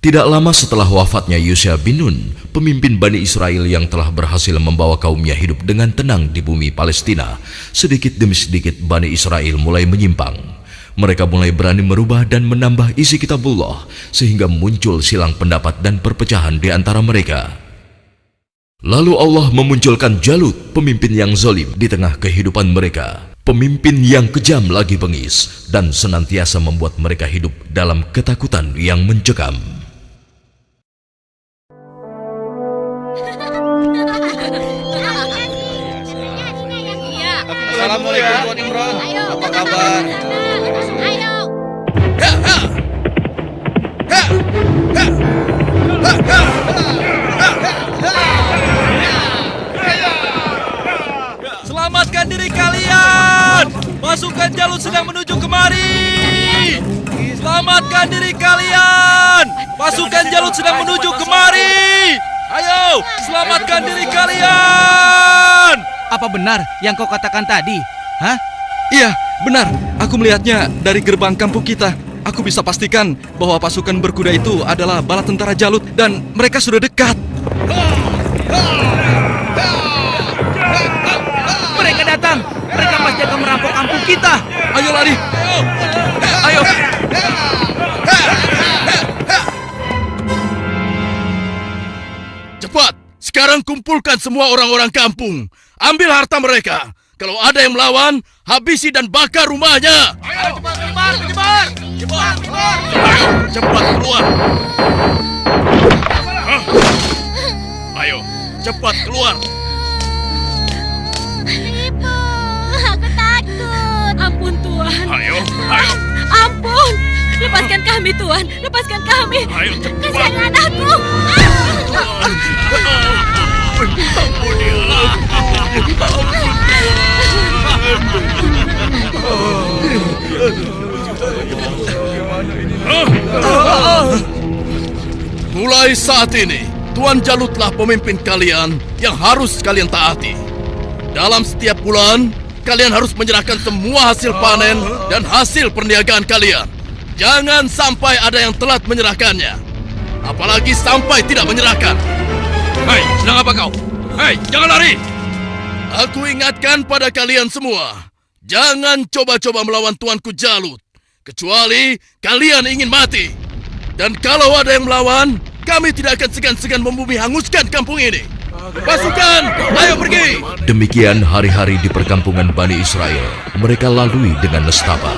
Tidak lama setelah wafatnya Yusha bin Nun, pemimpin Bani Israel yang telah berhasil membawa kaumnya hidup dengan tenang di bumi Palestina, sedikit demi sedikit Bani Israel mulai menyimpang. Mereka mulai berani merubah dan menambah isi kitabullah, sehingga muncul silang pendapat dan perpecahan di antara mereka. Lalu Allah memunculkan Jalut, pemimpin yang zalim di tengah kehidupan mereka. Pemimpin yang kejam lagi bengis dan senantiasa membuat mereka hidup dalam ketakutan yang mencekam. Assalamualaikum Tuan Imran. Apa kabar? Ayo. Selamatkan diri kalian. Pasukan Jalut sedang menuju kemari. Selamatkan diri kalian. Pasukan Jalut sedang menuju kemari. Ayo, selamatkan diri kalian. Apa benar yang kau katakan tadi? Hah? Iya, benar. Aku melihatnya dari gerbang kampung kita. Aku bisa pastikan bahwa pasukan berkuda itu adalah bala tentara Jalut dan mereka sudah dekat. Mereka datang. Mereka pasti akan merampok kampung kita. Ayo lari. Ayo. Cepat, sekarang kumpulkan semua orang-orang kampung. Ambil harta mereka. Kalau ada yang melawan, habisi dan bakar rumahnya. Ayo, cepat, menyebar. Ayo, cepat keluar. Ayo, cepat keluar. Ibu, aku takut. Ampun Tuan. Ayo. Ampun. Lepaskan kami Tuan. Lepaskan kami. Ayo, cepat. Kasihan anakku. Ampuni Mulai saat ini, Tuan Jalutlah pemimpin kalian yang harus kalian taati. Dalam setiap bulan, kalian harus menyerahkan semua hasil panen dan hasil perniagaan kalian. Jangan sampai ada yang telat menyerahkannya. Apalagi sampai tidak menyerahkan. Hei, sedang apa kau? Hei, jangan lari. Aku ingatkan pada kalian semua, jangan coba-coba melawan Tuanku Jalut, kecuali kalian ingin mati. Dan kalau ada yang melawan, kami tidak akan segan-segan membumi hanguskan kampung ini. Pasukan, ayo pergi! Demikian hari-hari di perkampungan Bani Israel. Mereka lalui dengan nestapa.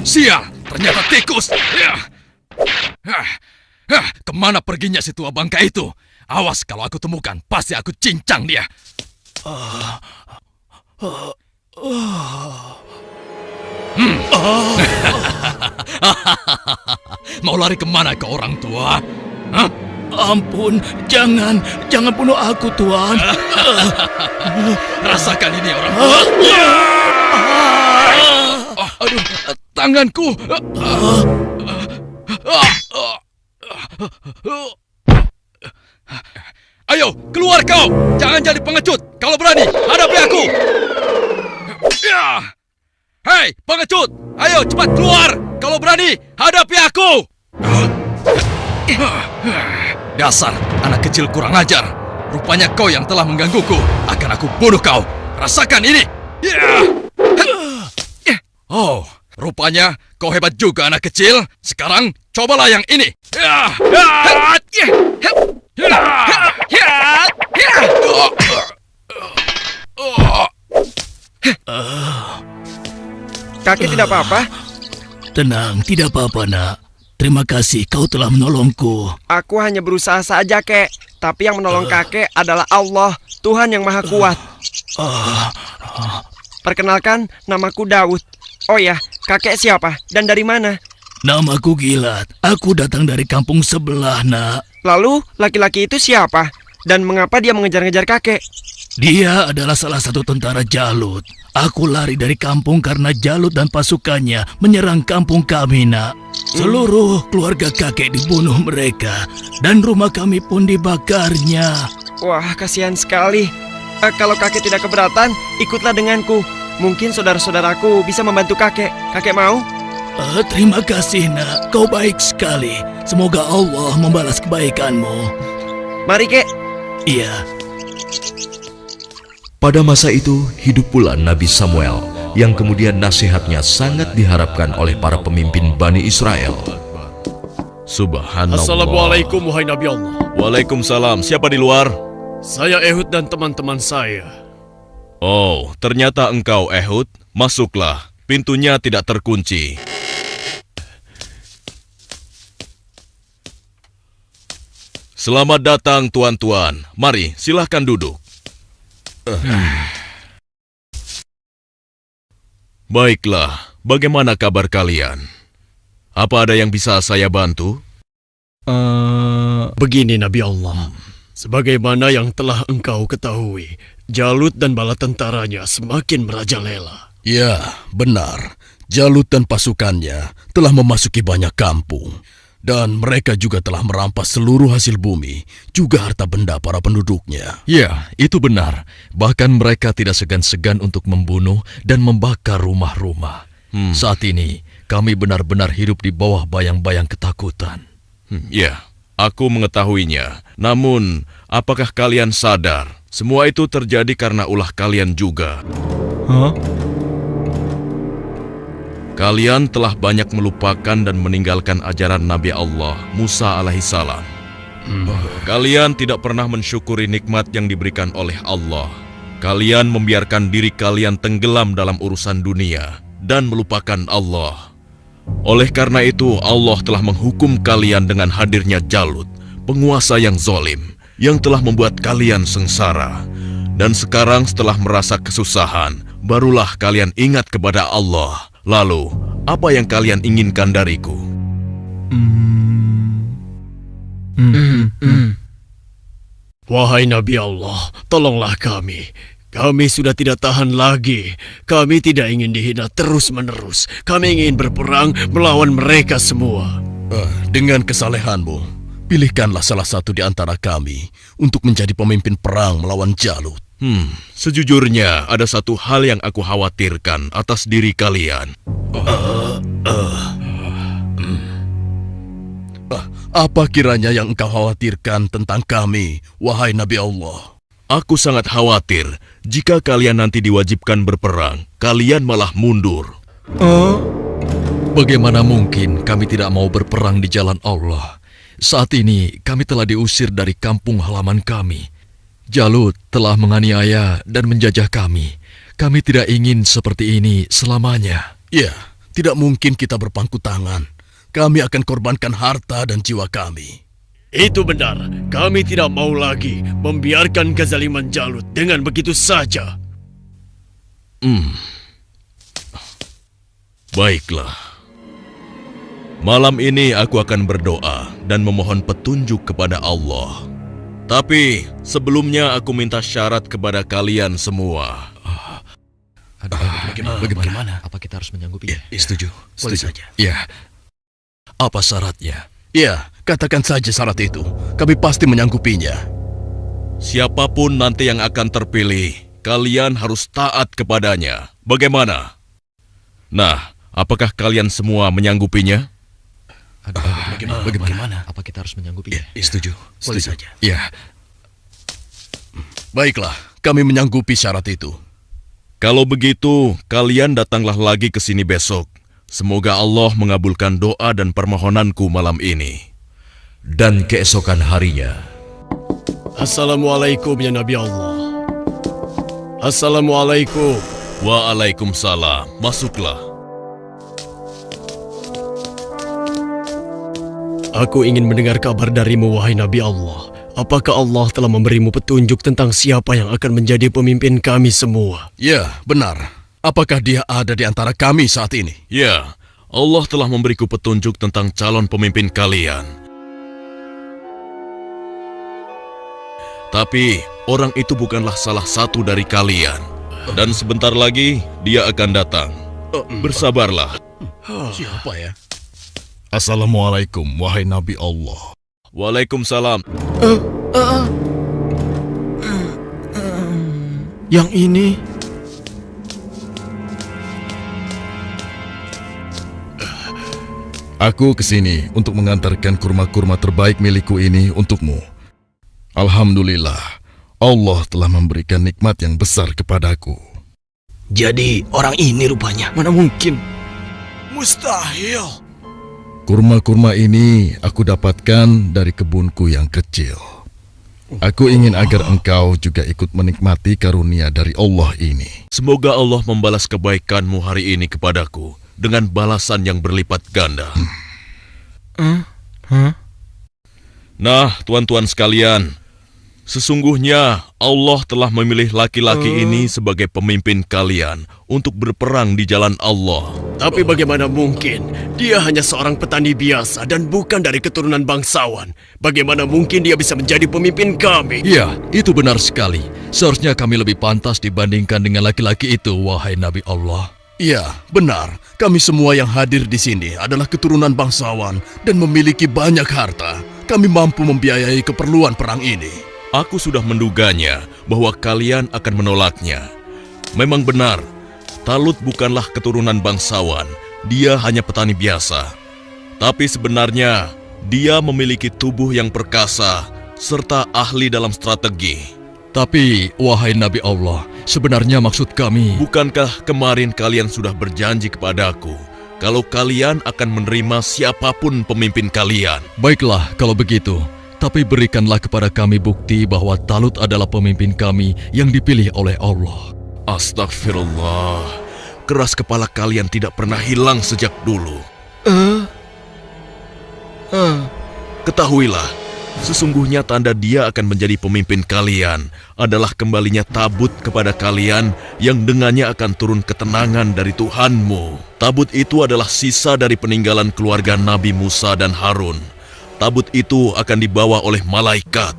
Sial, ternyata tikus. Kemana perginya si tua bangka itu? Awas kalau aku temukan, pasti aku cincang dia. Mau lari kemana kau orang tua? Hah? Ampun, jangan bunuh aku, Tuan. Rasakan ini orang tua. Aduh, tanganku. Ayo, keluar kau. Jangan jadi pengecut. Kalau berani, hadapi aku. Hei, pengecut. Ayo, cepat keluar. Kalau berani, hadapi aku. Dasar anak kecil kurang ajar. Rupanya kau yang telah menggangguku. Akan aku bunuh kau. Rasakan ini. Oh, rupanya kau hebat juga anak kecil. Sekarang cobalah yang ini. Kakek tidak apa-apa? Tenang, tidak apa-apa, Nak. Terima kasih kau telah menolongku. Aku hanya berusaha saja, Kek. Tapi yang menolong kakek adalah Allah, Tuhan yang Maha Kuat. Perkenalkan, namaku Daud. Oh ya, kakek siapa dan dari mana? Namaku Gilat. Aku datang dari kampung sebelah, Nak. Lalu, laki-laki itu siapa? Dan mengapa dia mengejar-ngejar kakek? Dia adalah salah satu tentara Jalut. Aku lari dari kampung karena Jalut dan pasukannya menyerang kampung kami, Nak. Seluruh keluarga kakek dibunuh mereka, dan rumah kami pun dibakarnya. Wah, kasihan sekali. Kalau kakek tidak keberatan, ikutlah denganku. Mungkin saudara-saudaraku bisa membantu kakek. Kakek mau? Terima kasih, nak. Kau baik sekali. Semoga Allah membalas kebaikanmu. Mari, kek. Iya. Pada masa itu, hidup pula Nabi Samuel, yang kemudian nasihatnya sangat diharapkan oleh para pemimpin Bani Israel. Subhanallah. Assalamualaikum wahai Nabi Allah. Waalaikumsalam. Siapa di luar? Saya Ehud dan teman-teman saya. Oh, ternyata engkau Ehud. Masuklah. Pintunya tidak terkunci. Selamat datang tuan-tuan. Mari, silahkan duduk. Baiklah, bagaimana kabar kalian? Apa ada yang bisa saya bantu? Begini Nabi Allah. Sebagaimana yang telah engkau ketahui, Jalut dan bala tentaranya semakin merajalela. Ya, benar. Jalut dan pasukannya telah memasuki banyak kampung. Dan mereka juga telah merampas seluruh hasil bumi, juga harta benda para penduduknya. Ya, itu benar. Bahkan mereka tidak segan-segan untuk membunuh dan membakar rumah-rumah. Saat ini, kami benar-benar hidup di bawah bayang-bayang ketakutan. Ya, aku mengetahuinya. Namun, apakah kalian sadar? Semua itu terjadi karena ulah kalian juga. Kalian telah banyak melupakan dan meninggalkan ajaran Nabi Allah, Musa alaihissalam. Kalian tidak pernah mensyukuri nikmat yang diberikan oleh Allah. Kalian membiarkan diri kalian tenggelam dalam urusan dunia dan melupakan Allah. Oleh karena itu, Allah telah menghukum kalian dengan hadirnya Jalut, penguasa yang zalim, yang telah membuat kalian sengsara. Dan sekarang setelah merasa kesusahan, barulah kalian ingat kepada Allah. Lalu, apa yang kalian inginkan dariku? Wahai Nabi Allah, tolonglah kami. Kami sudah tidak tahan lagi. Kami tidak ingin dihina terus-menerus. Kami ingin berperang melawan mereka semua. Dengan kesalehanmu, pilihkanlah salah satu di antara kami untuk menjadi pemimpin perang melawan Jalut. Sejujurnya ada satu hal yang aku khawatirkan atas diri kalian. Apa kiranya yang engkau khawatirkan tentang kami, wahai Nabi Allah? Aku sangat khawatir jika kalian nanti diwajibkan berperang, kalian malah mundur. Bagaimana mungkin kami tidak mau berperang di jalan Allah? Saat ini kami telah diusir dari kampung halaman kami. Jalut telah menganiaya dan menjajah kami. Kami tidak ingin seperti ini selamanya. Ya, tidak mungkin kita berpangku tangan. Kami akan korbankan harta dan jiwa kami. Itu benar. Kami tidak mau lagi membiarkan kezaliman Jalut dengan begitu saja. Baiklah. Malam ini aku akan berdoa dan memohon petunjuk kepada Allah. Tapi sebelumnya aku minta syarat kepada kalian semua. Bagaimana? Apa kita harus menyanggupinya? Setuju. Boleh saja. Ya. Apa syaratnya? Ya, katakan saja syarat itu. Kami pasti menyanggupinya. Siapapun nanti yang akan terpilih, kalian harus taat kepadanya. Bagaimana? Nah, apakah kalian semua menyanggupinya? Bagaimana? Apa kita harus menyanggupinya? Setuju. Boleh saja. Ya. Baiklah, kami menyanggupi syarat itu. Kalau begitu, kalian datanglah lagi ke sini besok. Semoga Allah mengabulkan doa dan permohonanku malam ini. Dan keesokan harinya, Assalamualaikum ya Nabi Allah. Assalamualaikum. Waalaikumsalam. Masuklah. Aku ingin mendengar kabar darimu, wahai Nabi Allah. Apakah Allah telah memberimu petunjuk tentang siapa yang akan menjadi pemimpin kami semua? Ya, benar. Apakah dia ada di antara kami saat ini? Ya, Allah telah memberiku petunjuk tentang calon pemimpin kalian. Tapi, orang itu bukanlah salah satu dari kalian. Dan sebentar lagi, dia akan datang. Bersabarlah. Siapa ya? Assalamualaikum, wahai Nabi Allah. Waalaikumsalam. Yang ini... Aku kesini untuk mengantarkan kurma-kurma terbaik milikku ini untukmu. Alhamdulillah, Allah telah memberikan nikmat yang besar kepadaku. Jadi orang ini rupanya. Mana mungkin? Mustahil. Kurma-kurma ini aku dapatkan dari kebunku yang kecil. Aku ingin agar engkau juga ikut menikmati karunia dari Allah ini. Semoga Allah membalas kebaikanmu hari ini kepadaku dengan balasan yang berlipat ganda. Nah, tuan-tuan sekalian, sesungguhnya Allah telah memilih laki-laki ini sebagai pemimpin kalian untuk berperang di jalan Allah. Tapi bagaimana mungkin? Dia hanya seorang petani biasa dan bukan dari keturunan bangsawan. Bagaimana mungkin dia bisa menjadi pemimpin kami? Ya, itu benar sekali. Seharusnya kami lebih pantas dibandingkan dengan laki-laki itu, wahai Nabi Allah. Ya, benar. Kami semua yang hadir di sini adalah keturunan bangsawan dan memiliki banyak harta. Kami mampu membiayai keperluan perang ini. Aku sudah menduganya bahwa kalian akan menolaknya. Memang benar, Talut bukanlah keturunan bangsawan. Dia hanya petani biasa. Tapi sebenarnya, dia memiliki tubuh yang perkasa serta ahli dalam strategi. Tapi, wahai Nabi Allah, sebenarnya maksud kami... Bukankah kemarin kalian sudah berjanji kepadaku kalau kalian akan menerima siapapun pemimpin kalian? Baiklah, kalau begitu. Tapi berikanlah kepada kami bukti bahwa Talut adalah pemimpin kami yang dipilih oleh Allah. Astagfirullah. Keras kepala kalian tidak pernah hilang sejak dulu. Ketahuilah, sesungguhnya tanda dia akan menjadi pemimpin kalian adalah kembalinya tabut kepada kalian yang dengannya akan turun ketenangan dari Tuhanmu. Tabut itu adalah sisa dari peninggalan keluarga Nabi Musa dan Harun. Tabut itu akan dibawa oleh malaikat.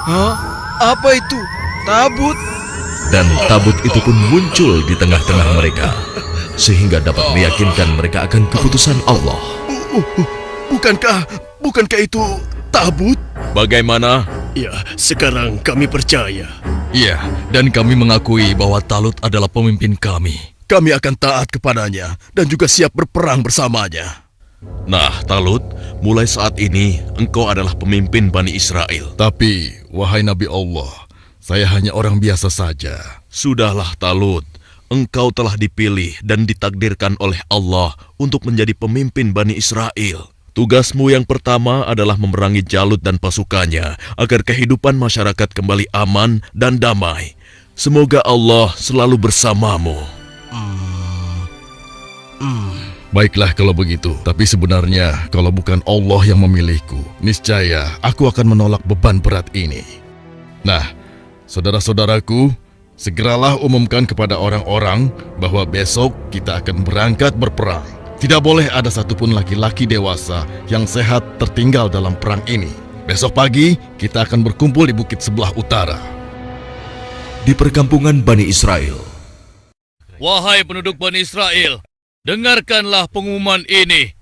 Hah? Apa itu? Tabut? Dan tabut itu pun muncul di tengah-tengah mereka, sehingga dapat meyakinkan mereka akan keputusan Allah. Bukankah itu tabut? Bagaimana? Ya, sekarang kami percaya. Iya, dan kami mengakui bahwa Talut adalah pemimpin kami. Kami akan taat kepadanya dan juga siap berperang bersamanya. Nah, Talut, mulai saat ini engkau adalah pemimpin Bani Israel. Tapi, wahai Nabi Allah, saya hanya orang biasa saja. Sudahlah, Talut. Engkau telah dipilih dan ditakdirkan oleh Allah untuk menjadi pemimpin Bani Israel. Tugasmu yang pertama adalah memerangi Jalut dan pasukannya agar kehidupan masyarakat kembali aman dan damai. Semoga Allah selalu bersamamu. Baiklah kalau begitu, tapi sebenarnya kalau bukan Allah yang memilihku, niscaya aku akan menolak beban berat ini. Nah, saudara-saudaraku, segeralah umumkan kepada orang-orang bahwa besok kita akan berangkat berperang. Tidak boleh ada satupun laki-laki dewasa yang sehat tertinggal dalam perang ini. Besok pagi kita akan berkumpul di bukit sebelah utara. Di perkampungan Bani Israel, Wahai penduduk Bani Israel, dengarkanlah pengumuman ini.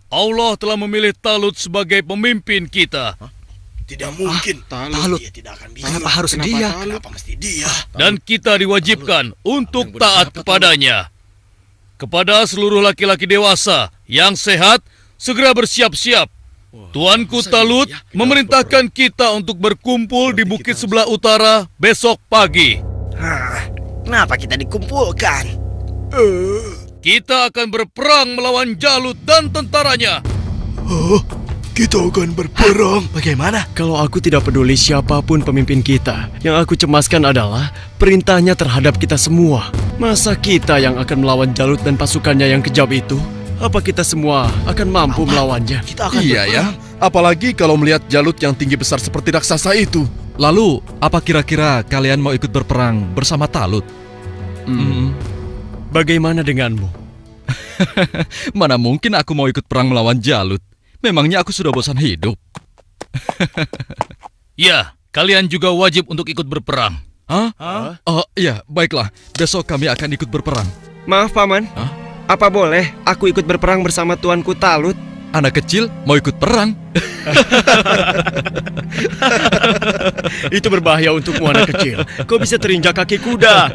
Allah telah memilih Talut sebagai pemimpin kita. Tidak mungkin. Talut. Dia tidak akan bisa. Kenapa harus dia? Kenapa mesti dia? Dan kita diwajibkan untuk taat kepadanya. Kepada seluruh laki-laki dewasa yang sehat, segera bersiap-siap. Tuanku Talut memerintahkan kita untuk berkumpul di bukit sebelah utara besok pagi. Kenapa kita dikumpulkan? Kita akan berperang melawan Jalut dan tentaranya. Kita akan berperang. Bagaimana? Kalau aku tidak peduli siapapun pemimpin kita, yang aku cemaskan adalah perintahnya terhadap kita semua. Masa kita yang akan melawan Jalut dan pasukannya yang kejam itu? Apa kita semua akan mampu melawannya? Kita akan Iya ya, apalagi kalau melihat Jalut yang tinggi besar seperti raksasa itu. Lalu, apa kira-kira kalian mau ikut berperang bersama Talut? Bagaimana denganmu? Mana mungkin aku mau ikut perang melawan Jalut? Memangnya aku sudah bosan hidup? Ya, kalian juga wajib untuk ikut berperang. Hah? Oh iya, baiklah. Besok kami akan ikut berperang. Maaf, Paman. Apa boleh aku ikut berperang bersama tuanku Talut? Anak kecil mau ikut perang? Itu berbahaya untukmu anak kecil. Kau bisa terinjak kaki kuda.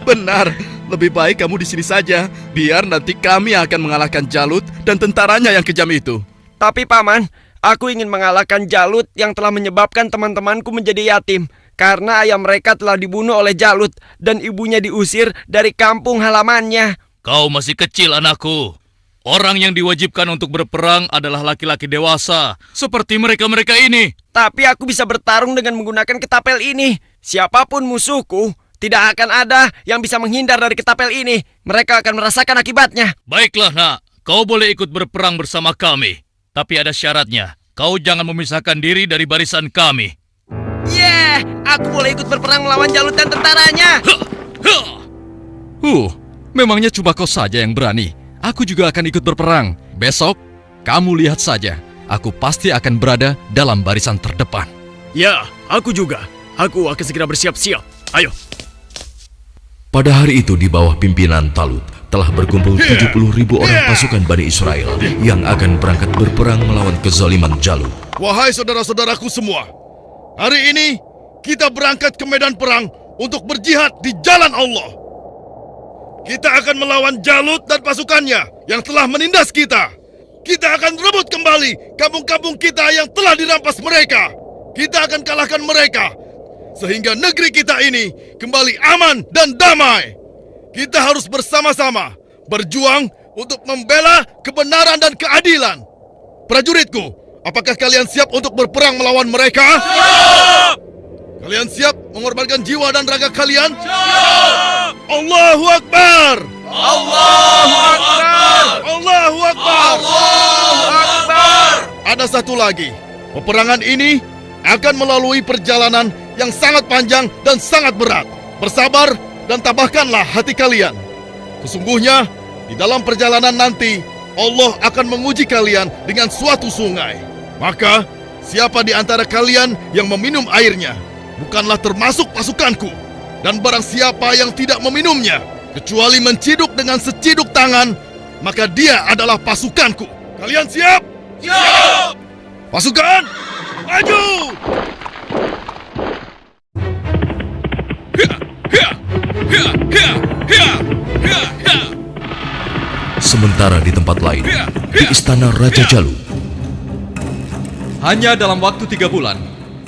Benar, lebih baik kamu di sini saja. Biar nanti kami akan mengalahkan Jalut dan tentaranya yang kejam itu. Tapi Paman, aku ingin mengalahkan Jalut yang telah menyebabkan teman-temanku menjadi yatim. Karena ayah mereka telah dibunuh oleh Jalut dan ibunya diusir dari kampung halamannya. Kau masih kecil, anakku. Orang yang diwajibkan untuk berperang adalah laki-laki dewasa, seperti mereka-mereka ini. Tapi aku bisa bertarung dengan menggunakan ketapel ini. Siapapun musuhku, tidak akan ada yang bisa menghindar dari ketapel ini. Mereka akan merasakan akibatnya. Baiklah, nak. Kau boleh ikut berperang bersama kami. Tapi ada syaratnya. Kau jangan memisahkan diri dari barisan kami. Aku boleh ikut berperang melawan Jalut dan tentaranya. Memangnya cuma kau saja yang berani. Aku juga akan ikut berperang. Besok, kamu lihat saja. Aku pasti akan berada dalam barisan terdepan. Ya, aku juga. Aku akan segera bersiap-siap. Ayo. Pada hari itu di bawah pimpinan Talut telah berkumpul 70.000 orang pasukan Bani Israel yang akan berangkat berperang melawan kezaliman Jalut. Wahai saudara-saudaraku semua, hari ini kita berangkat ke medan perang untuk berjihad di jalan Allah. Kita akan melawan Jalut dan pasukannya yang telah menindas kita. Kita akan rebut kembali kampung-kampung kita yang telah dirampas mereka. Kita akan kalahkan mereka, sehingga negeri kita ini kembali aman dan damai. Kita harus bersama-sama berjuang untuk membela kebenaran dan keadilan. Prajuritku, apakah kalian siap untuk berperang melawan mereka? Siap! Kalian siap mengorbankan jiwa dan raga kalian? Siap! Allahu Akbar! Allahu Akbar! Allahu Akbar! Allahu Akbar! Ada satu lagi. Peperangan ini akan melalui perjalanan yang sangat panjang dan sangat berat. Bersabar dan tabahkanlah hati kalian. Sesungguhnya, di dalam perjalanan nanti, Allah akan menguji kalian dengan suatu sungai. Maka, siapa di antara kalian yang meminum airnya, bukanlah termasuk pasukanku. Dan barang siapa yang tidak meminumnya, kecuali menciduk dengan seciduk tangan, maka dia adalah pasukanku. Kalian siap? Siap! Pasukan, maju! Sementara di tempat lain, di istana Raja Jalut, Hanya dalam waktu 3 bulan,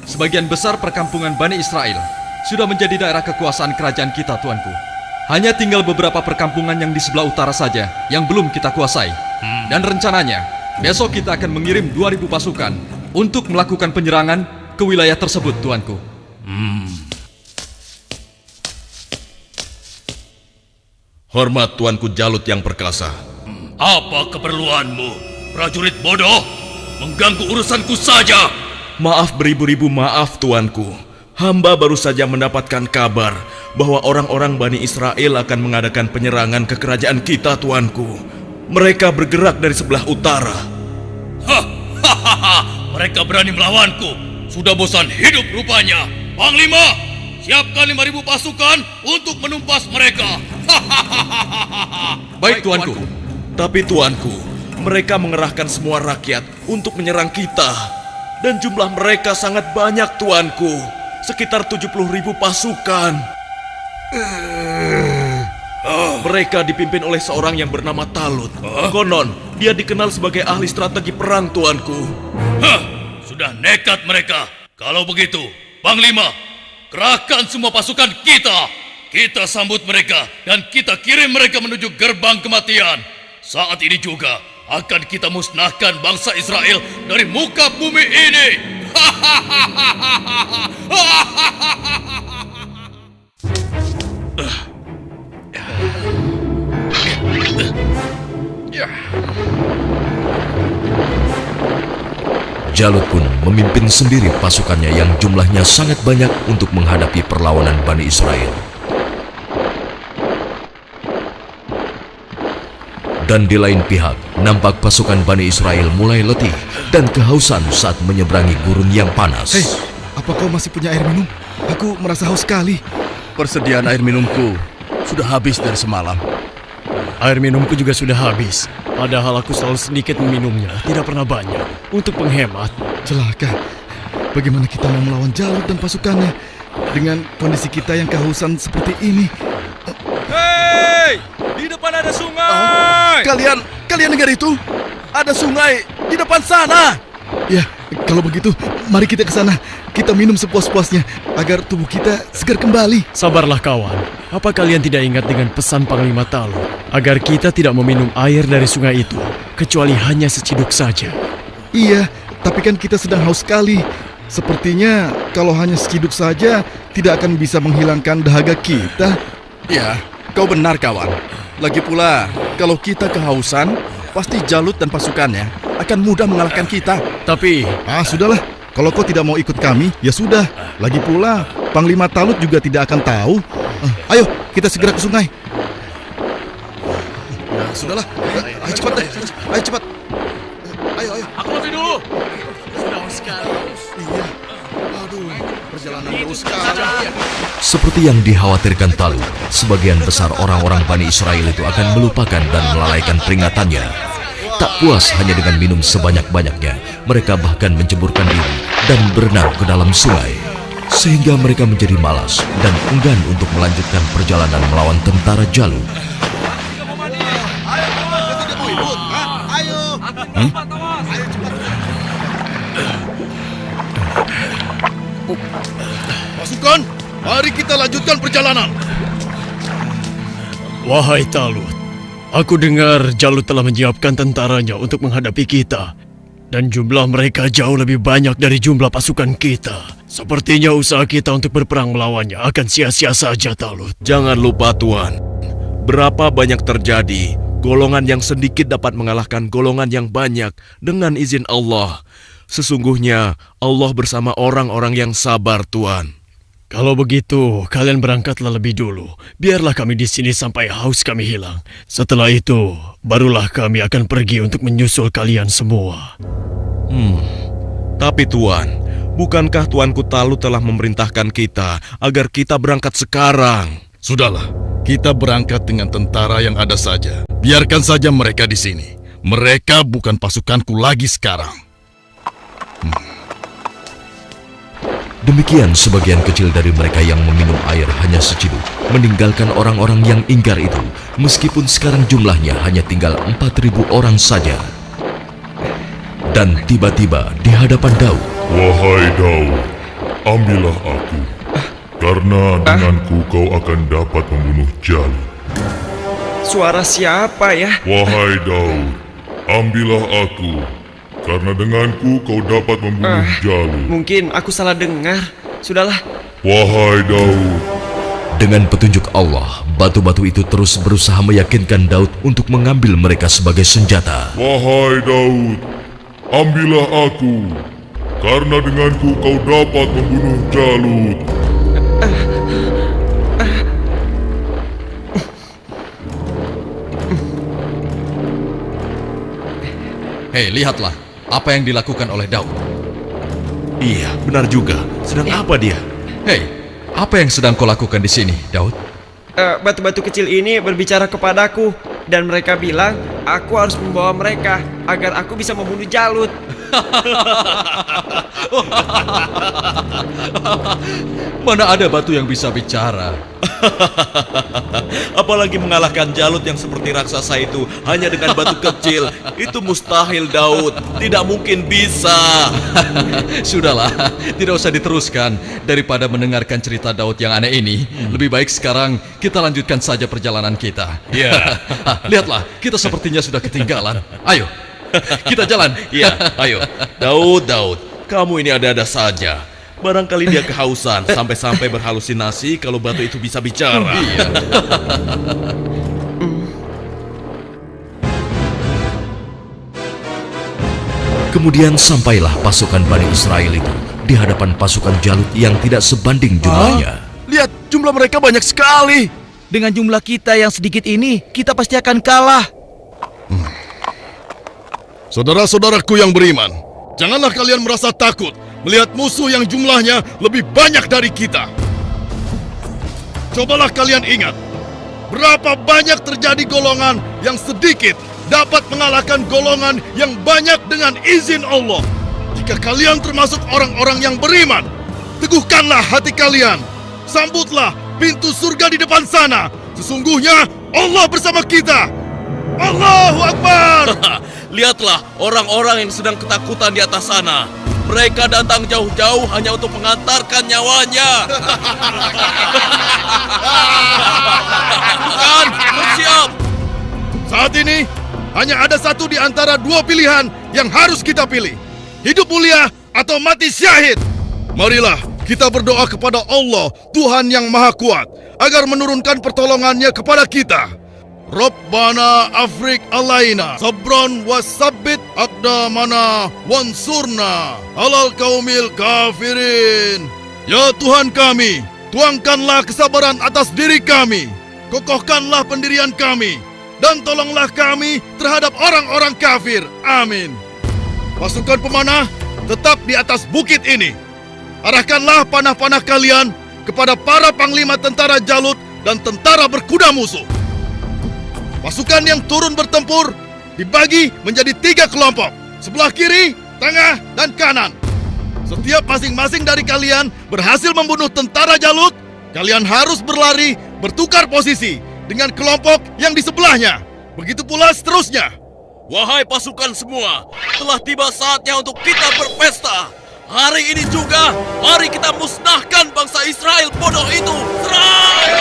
sebagian besar perkampungan Bani Israel sudah menjadi daerah kekuasaan kerajaan kita, tuanku. Hanya tinggal beberapa perkampungan yang di sebelah utara saja yang belum kita kuasai. Dan rencananya, besok kita akan mengirim 2.000 pasukan untuk melakukan penyerangan ke wilayah tersebut, tuanku. Hormat tuanku Jalut yang perkasa. Apa keperluanmu, prajurit bodoh? Mengganggu urusanku saja. Maaf beribu-ribu maaf tuanku. Hamba baru saja mendapatkan kabar bahwa orang-orang Bani Israel akan mengadakan penyerangan ke kerajaan kita, tuanku. Mereka bergerak dari sebelah utara. Mereka berani melawanku. Sudah bosan hidup rupanya. Panglima, siapkan 5.000 pasukan untuk menumpas mereka. Baik, tuanku. Tapi tuanku, mereka mengerahkan semua rakyat untuk menyerang kita. Dan jumlah mereka sangat banyak, tuanku. Sekitar 70.000 pasukan. Mereka dipimpin oleh seorang yang bernama Talut. Konon, dia dikenal sebagai ahli strategi perang, tuanku. Sudah nekat mereka. Kalau begitu, Panglima, kerahkan semua pasukan kita. Kita sambut mereka dan kita kirim mereka menuju gerbang kematian. Saat ini juga akan kita musnahkan bangsa Israel dari muka bumi ini. Jalut pun memimpin sendiri pasukannya yang jumlahnya sangat banyak untuk menghadapi perlawanan Bani Israel. Dan di lain pihak, nampak pasukan Bani Israel mulai letih dan kehausan saat menyeberangi gurun yang panas. Hei, apa kau masih punya air minum? Aku merasa haus sekali. Persediaan air minumku sudah habis dari semalam. Air minumku juga sudah habis. Padahal aku selalu sedikit meminumnya, tidak pernah banyak. Untuk penghemat. Celaka. Bagaimana kita mau melawan Jalut dan pasukannya dengan kondisi kita yang kehausan seperti ini? Hei! Di depan ada sungai! Kalian dengar itu? Ada sungai di depan sana. Ya, kalau begitu, mari kita ke sana. Kita minum sepuas-puasnya agar tubuh kita segar kembali. Sabarlah kawan. Apa kalian tidak ingat dengan pesan Panglima Talut agar kita tidak meminum air dari sungai itu kecuali hanya seciduk saja? Iya, tapi kan kita sedang haus sekali. Sepertinya kalau hanya seciduk saja tidak akan bisa menghilangkan dahaga kita. Ya, kau benar kawan. Lagi pula, kalau kita kehausan, pasti Jalut dan pasukannya akan mudah mengalahkan kita. Tapi, sudahlah. Kalau kau tidak mau ikut kami, ya sudah. Lagi pula, Panglima Talut juga tidak akan tahu. Ayo, kita segera ke sungai. Ya, sudahlah. Ayo cepat deh. Ayo cepat. Ayo. Aku mati dulu. sudah sekali. Iya. Aduh, perjalanan jauh sekali. Seperti yang dikhawatirkan Talut, sebagian besar orang-orang Bani Israel itu akan melupakan dan melalaikan peringatannya. Tak puas hanya dengan minum sebanyak-banyaknya, mereka bahkan menceburkan diri dan berenang ke dalam sungai. Sehingga mereka menjadi malas dan enggan untuk melanjutkan perjalanan melawan tentara Jalut. Pasukan, mari kita lanjutkan perjalanan. Wahai Talut, aku dengar Jalut telah menyiapkan tentaranya untuk menghadapi kita. Dan jumlah mereka jauh lebih banyak dari jumlah pasukan kita. Sepertinya usaha kita untuk berperang melawannya akan sia-sia saja, Talut. Jangan lupa Tuan, berapa banyak terjadi, golongan yang sedikit dapat mengalahkan golongan yang banyak dengan izin Allah. Sesungguhnya Allah bersama orang-orang yang sabar, Tuan. Kalau begitu, kalian berangkatlah lebih dulu. Biarlah kami di sini sampai haus kami hilang. Setelah itu, barulah kami akan pergi untuk menyusul kalian semua. Tapi Tuan, bukankah Tuanku Talut telah memerintahkan kita agar kita berangkat sekarang? Sudahlah, kita berangkat dengan tentara yang ada saja. Biarkan saja mereka di sini. Mereka bukan pasukanku lagi sekarang. Demikian sebagian kecil dari mereka yang meminum air hanya seciduk, meninggalkan orang-orang yang ingkar itu, meskipun sekarang jumlahnya hanya tinggal 4.000 orang saja. Dan tiba-tiba di hadapan Daud. Wahai Daud, ambillah aku, karena denganku kau akan dapat membunuh Jalut. Suara siapa ya? Wahai Daud, ambillah aku, karena denganku kau dapat membunuh Jalut. Mungkin aku salah dengar. Sudahlah. Wahai Daud. Dengan petunjuk Allah, batu-batu itu terus berusaha meyakinkan Daud untuk mengambil mereka sebagai senjata. Wahai Daud, ambillah aku, karena denganku kau dapat membunuh Jalut. Hei, lihatlah apa yang dilakukan oleh Daud. Iya, benar juga. Sedang apa dia? Hei, apa yang sedang kau lakukan di sini, Daud? Batu-batu kecil ini berbicara kepadaku dan mereka bilang aku harus membawa mereka agar aku bisa membunuh Jalut. Mana ada batu yang bisa bicara? Apalagi mengalahkan Jalut yang seperti raksasa itu hanya dengan batu kecil. Itu mustahil, Daud. Tidak mungkin bisa. Sudahlah, tidak usah diteruskan. Daripada mendengarkan cerita Daud yang aneh ini, lebih baik sekarang kita lanjutkan saja perjalanan kita. Ya. Lihatlah, kita sepertinya sudah ketinggalan. Ayo, kita jalan. Iya, ayo. Daud, kamu ini ada-ada saja. Barangkali dia kehausan sampai-sampai berhalusinasi kalau batu itu bisa bicara. Iya. Kemudian sampailah pasukan Bani Israel itu di hadapan pasukan Jalut yang tidak sebanding jumlahnya. Lihat, jumlah mereka banyak sekali. Dengan jumlah kita yang sedikit ini, kita pasti akan kalah. Saudara-saudaraku yang beriman, janganlah kalian merasa takut melihat musuh yang jumlahnya lebih banyak dari kita. Cobalah kalian ingat, berapa banyak terjadi golongan yang sedikit dapat mengalahkan golongan yang banyak dengan izin Allah. Jika kalian termasuk orang-orang yang beriman, teguhkanlah hati kalian. Sambutlah pintu surga di depan sana. Sesungguhnya Allah bersama kita. Allahu Akbar. Lihatlah orang-orang yang sedang ketakutan di atas sana. Mereka datang jauh-jauh hanya untuk mengantarkan nyawanya. Bukan, bersiap. Saat ini hanya ada satu di antara dua pilihan yang harus kita pilih. Hidup mulia atau mati syahid. Marilah kita berdoa kepada Allah, Tuhan yang Maha Kuat, agar menurunkan pertolongannya kepada kita. Rabbana afrik alaina sabron wasabbit aqdamana wansurna alal kaumil kafirin. Ya Tuhan kami, tuangkanlah kesabaran atas diri kami, kokohkanlah pendirian kami, dan tolonglah kami terhadap orang-orang kafir. Amin. Pasukan pemanah tetap di atas bukit ini. Arahkanlah panah-panah kalian kepada para panglima tentara Jalut dan tentara berkuda musuh. Pasukan yang turun bertempur dibagi menjadi 3 kelompok, sebelah kiri, tengah, dan kanan. Setiap masing-masing dari kalian berhasil membunuh tentara Jalut, kalian harus berlari bertukar posisi dengan kelompok yang di sebelahnya. Begitu pula seterusnya. Wahai pasukan semua, telah tiba saatnya untuk kita berpesta. Hari ini juga, mari kita musnahkan bangsa Israel bodoh itu. Serang!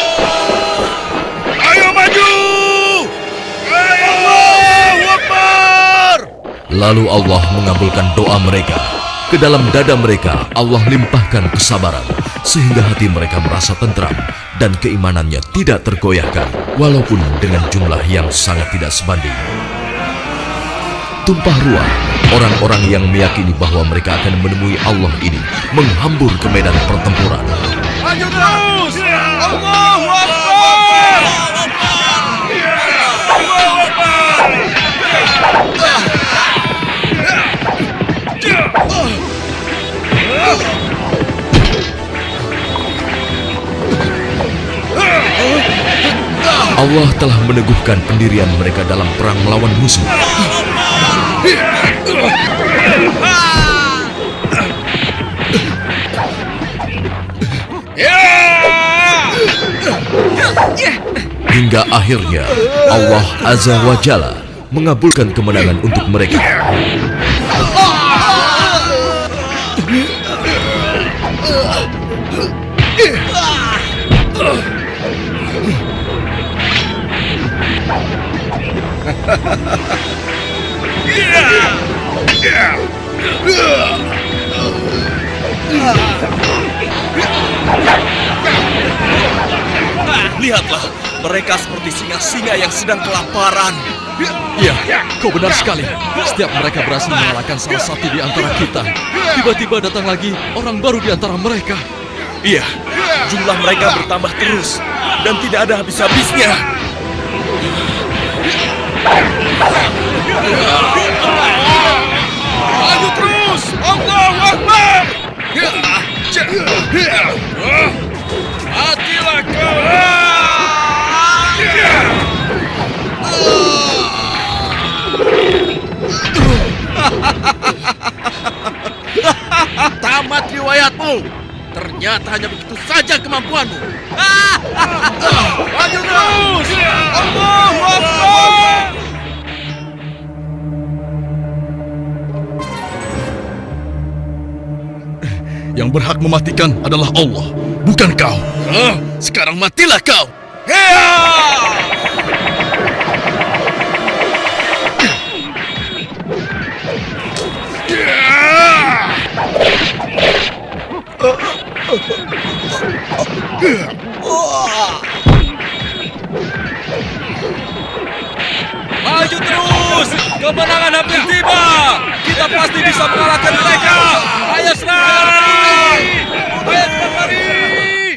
Ayo maju! Allahu Akbar! Lalu Allah mengabulkan doa mereka. Ke dalam dada mereka Allah limpahkan kesabaran, sehingga hati mereka merasa tentram dan keimanannya tidak tergoyahkan, walaupun dengan jumlah yang sangat tidak sebanding. Tumpah ruah, orang-orang yang meyakini bahwa mereka akan menemui Allah ini menghambur ke medan pertempuran. Maju terus! Allahu Akbar! Allahu Akbar! Allah telah meneguhkan pendirian mereka dalam perang melawan musuh. Hingga akhirnya Allah Azza wa Jalla mengabulkan kemenangan untuk mereka. Lihatlah, mereka seperti singa-singa yang sedang kelaparan. Iya, kau benar sekali. Setiap mereka berhasil mengalahkan salah satu di antara kita, tiba-tiba datang lagi orang baru di antara mereka. Iya, jumlah mereka bertambah terus dan tidak ada habis-habisnya. Maju terus! Allahu Akbar! Matilah kau! Tamat riwayatmu. Ternyata hanya begitu saja kemampuanmu. Maju terus! Allahu Akbar! Yang berhak mematikan adalah Allah, bukan kau. Sekarang matilah kau. Maju terus! Kemenangan hampir tiba! Kita pasti bisa mengalahkan mereka! Ayo serang! Ayo lari!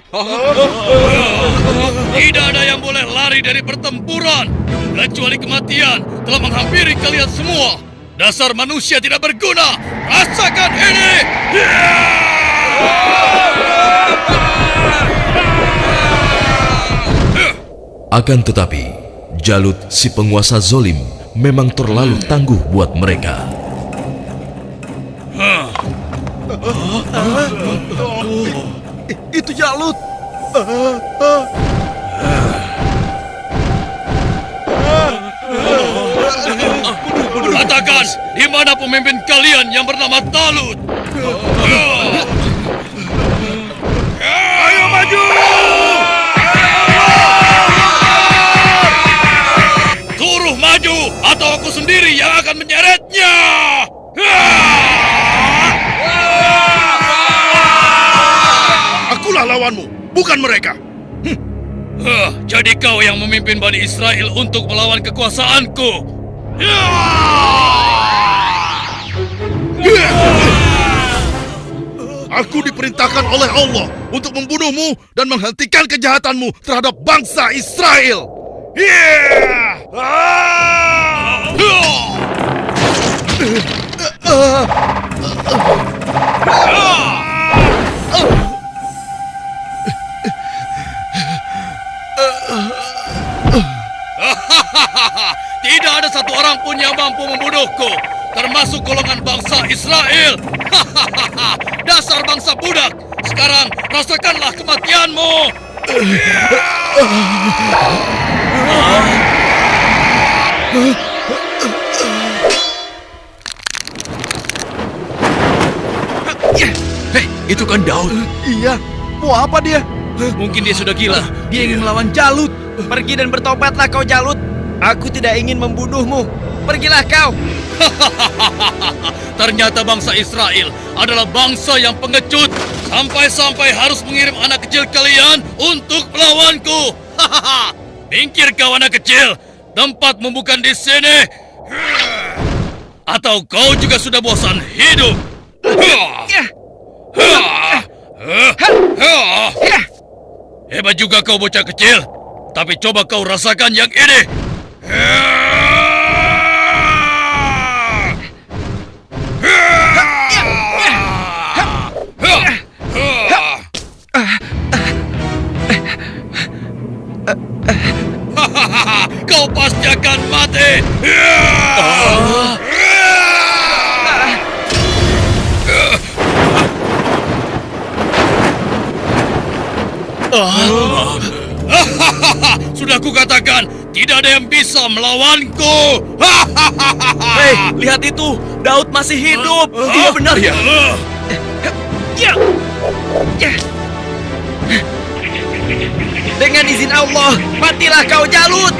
Tidak ada yang boleh lari dari pertempuran, kecuali kematian telah menghampiri kalian semua. Dasar manusia tidak berguna! Rasakan ini! Akan tetapi, Jalut si penguasa zolim memang terlalu tangguh buat mereka. Itu Jalut. Katakan, di mana pemimpin kalian yang bernama Talut? Ayo maju! Suruh maju, atau aku sendiri yang akan menyeretnya! Akulah lawanmu, bukan mereka. Jadi kau yang memimpin Bani Israel untuk melawan kekuasaanku. Aku diperintahkan oleh Allah untuk membunuhmu dan menghentikan kejahatanmu terhadap bangsa Israel. Tidak ada satu orang pun yang mampu membunuhku, termasuk golongan bangsa Israel. Dasar bangsa budak, sekarang rasakanlah kematianmu. Hei, itu kan Daud. Iya, mau apa dia? Mungkin dia sudah gila. Dia ingin melawan Jalut. Pergi dan bertobatlah kau Jalut. Aku tidak ingin membunuhmu. Pergilah kau. Ternyata bangsa Israel adalah bangsa yang pengecut. Sampai-sampai harus mengirim anak kecil kalian untuk melawanku. Minggir kau anak kecil. Tempatmu bukan di sini. Atau kau juga sudah bosan hidup? Hebat juga kau bocah kecil. Tapi coba kau rasakan yang ini. Kau pasti akan mati. Sudah kukatakan, tidak ada yang bisa melawanku. Hei, lihat itu. Daud masih hidup. Tidak benar ya? Dengan izin Allah, matilah kau Jalut.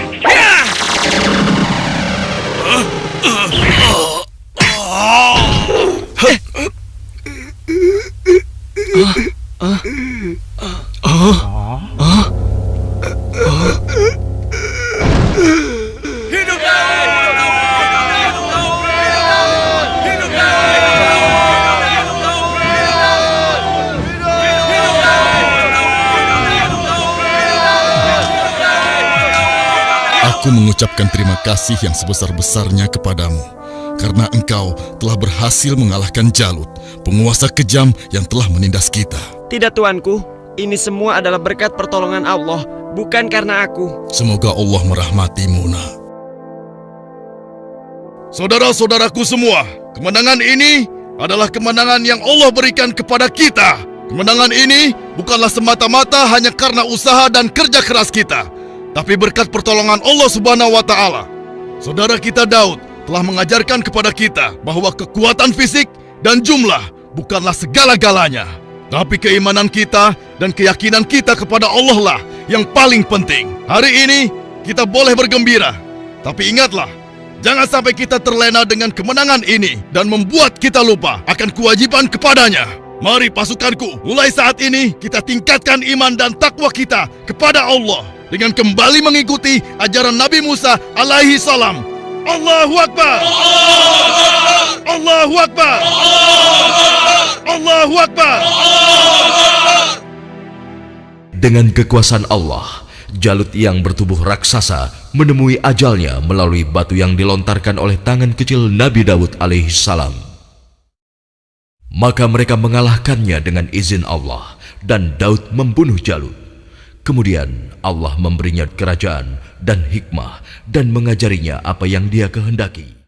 Aku mengucapkan terima kasih yang sebesar-besarnya kepadamu, karena engkau telah berhasil mengalahkan Jalut, penguasa kejam yang telah menindas kita. Tidak tuanku, ini semua adalah berkat pertolongan Allah, bukan karena aku. Semoga Allah merahmatimu, nak. Saudara-saudaraku semua, kemenangan ini adalah kemenangan yang Allah berikan kepada kita. Kemenangan ini bukanlah semata-mata hanya karena usaha dan kerja keras kita, tapi berkat pertolongan Allah Subhanahu wa Ta'ala. Saudara kita Daud telah mengajarkan kepada kita bahwa kekuatan fisik dan jumlah bukanlah segala-galanya, tapi keimanan kita dan keyakinan kita kepada Allah lah yang paling penting. Hari ini kita boleh bergembira, tapi ingatlah, jangan sampai kita terlena dengan kemenangan ini dan membuat kita lupa akan kewajiban kepadanya. Mari pasukanku, mulai saat ini kita tingkatkan iman dan takwa kita kepada Allah dengan kembali mengikuti ajaran Nabi Musa alaihi salam. Allahu Akbar! Allahu Akbar! Allahu Akbar! Dengan kekuasaan Allah, Jalut yang bertubuh raksasa menemui ajalnya melalui batu yang dilontarkan oleh tangan kecil Nabi Daud alaihi salam. Maka mereka mengalahkannya dengan izin Allah, dan Daud membunuh Jalut. Kemudian Allah memberinya kerajaan dan hikmah dan mengajarinya apa yang Dia kehendaki.